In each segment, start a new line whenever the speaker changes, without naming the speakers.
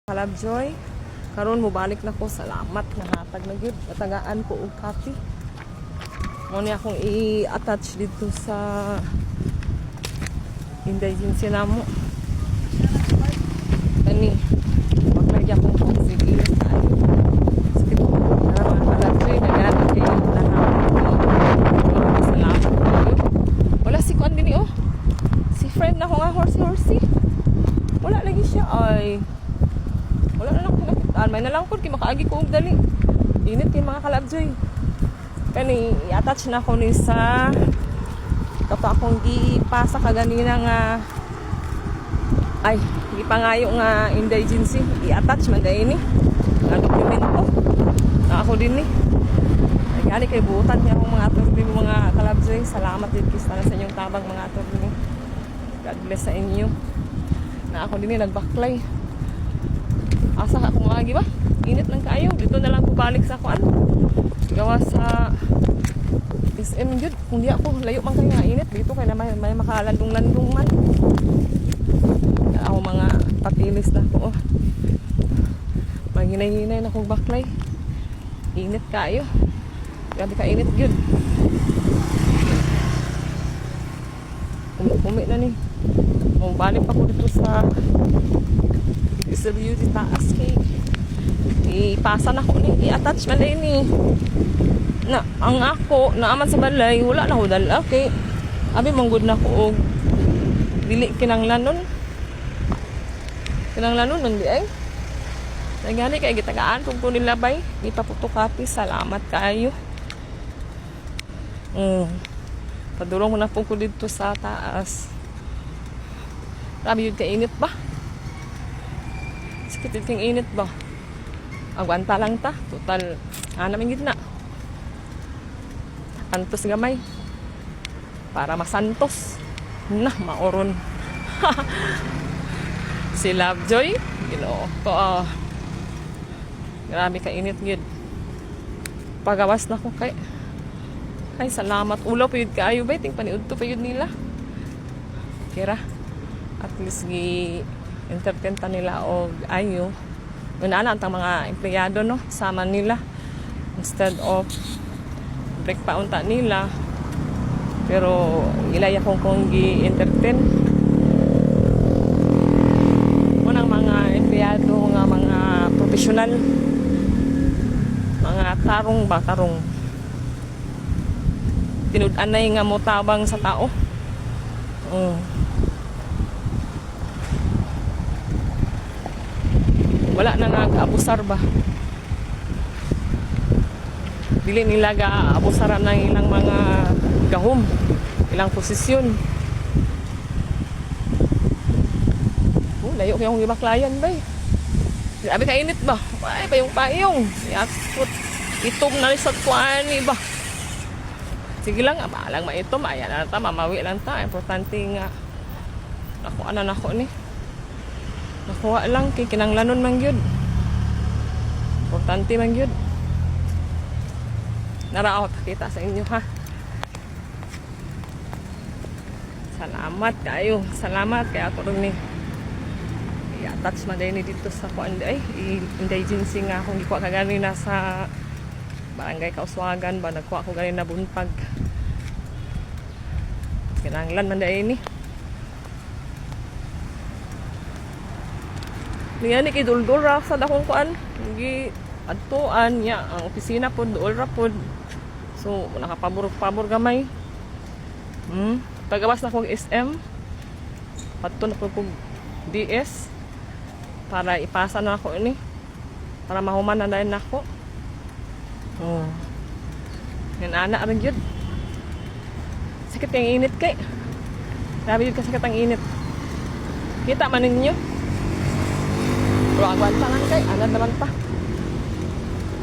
Kalabjoy, karon mo balik na ko. Salamat na hatag na gyud. Tagaan ko og copy. Mo ni akong i-attach dito sa indigency namo. Ani, paglagyan ko kung sige tayo. Sige po, mga kalabjoy, nagana kayo lahat. Salamat kayo. Wala si Kwan din oh. Si friend na ko nga horsey. Wala lagi siya ay. Wala na lang kinakitaan. May nalangkod kay makaagi ko og dali. Init kay mga kalabjoy. Kani i-attach na ko ni sa kato akong ipasa kaganina nga ay ipangayo nga indigency. I-attach man dai ni nga dokumento. Na ako din ni. Gali kay butan niya akong mga attorney mga kalabjoy. Salamat din kista sa inyong tabang mga attorney. God bless sa inyo. Na ako din ni nagbaklay. Asa ka kumagi ba? Init lang kayo. Dito na lang ko balik sa kuan. Gawa sa SM jud. Kung di ako layo man kayo nga init dito kay na may makalandong-landong man. Ako mga patilis na ko. Maginay-ginay na kong baklay. Init kayo. Grabe ka init jud. Umi na ni. Balik pa ko dito sa sa beauty taas kay ipasa na ko ni i-attach man ni na ang ako naaman sa balay wala na ko dala kay abi manggod na ko og dili kinanglanon nun di ay nagani kay gitagaan kung nilabay ipapotocopy. Salamat kayo. Padulong mo na po ko dito sa taas. Grabe yun kainit ba? Sakit yung init ba? Agwanta lang ta. Total, namin gitna. Kantos gamay. Para masantos. Na, maoron. Si Lovejoy. Ginoo. Grabe ka init gid. Pagawas na ko kay. Ay, salamat. Ulaw pa yun kaayo ba? Ting paniud to pa yun nila. Kira. At least entertain ta nila og ayo una na ang mga empleyado no sama nila instead of break pa unta nila pero ilaya kong gi-entertain unang mga empleyado nga mga professional mga tarong tinud-anay nga motabang sa tao. Wala na nag-abusar ba? Dili nila ga-abusaran ng ilang mga gahom, ilang posisyon. Layo kayong ibaklayan ba? Grabe ka init ba? Ay, payong. Itom na lisat ko ani ba? Sige lang, maalang maitom. Ayan na ta, mamawi lang ta. Importante nga. Nakuha na ako ni. Nakuha lang kay kinanglanon man gyud. Importante man gyud. Narao pakita sa inyo ha. Salamat kayo. Salamat kay ato ron ni. I-attach man din dito sa kuan ay indigency nga akong gikuha kagani na sa Barangay Kauswagan ba nagkuha ko gani na Bunpag. Kinanglan man din ni. Niya ni kidul-dul ra sa dakong kuan. Gi adtuan niya ang opisina pod dul ra pod. So nakapabor gamay. Pagawas na kog SM. Padto na kog DS para ipasa na ako ini. Para mahuman na dahil nako. Yan ana rin yun. Sakit yung init kay. Grabe yun kasakit ang init. Kita man ninyo. Pero agwanta lang kay, anad naman pa.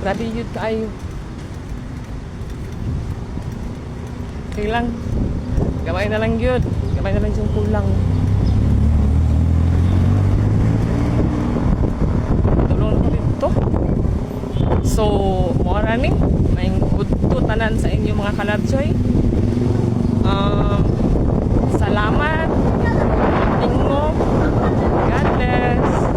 Grabe yun kaayo. Okay lang. Gamay na lang yun. Gamay na lang yung kulang. Tulong na ko dito. So, mora ni. May tanan sa inyo mga kalabjoy. Salamat. Tingmo. God bless.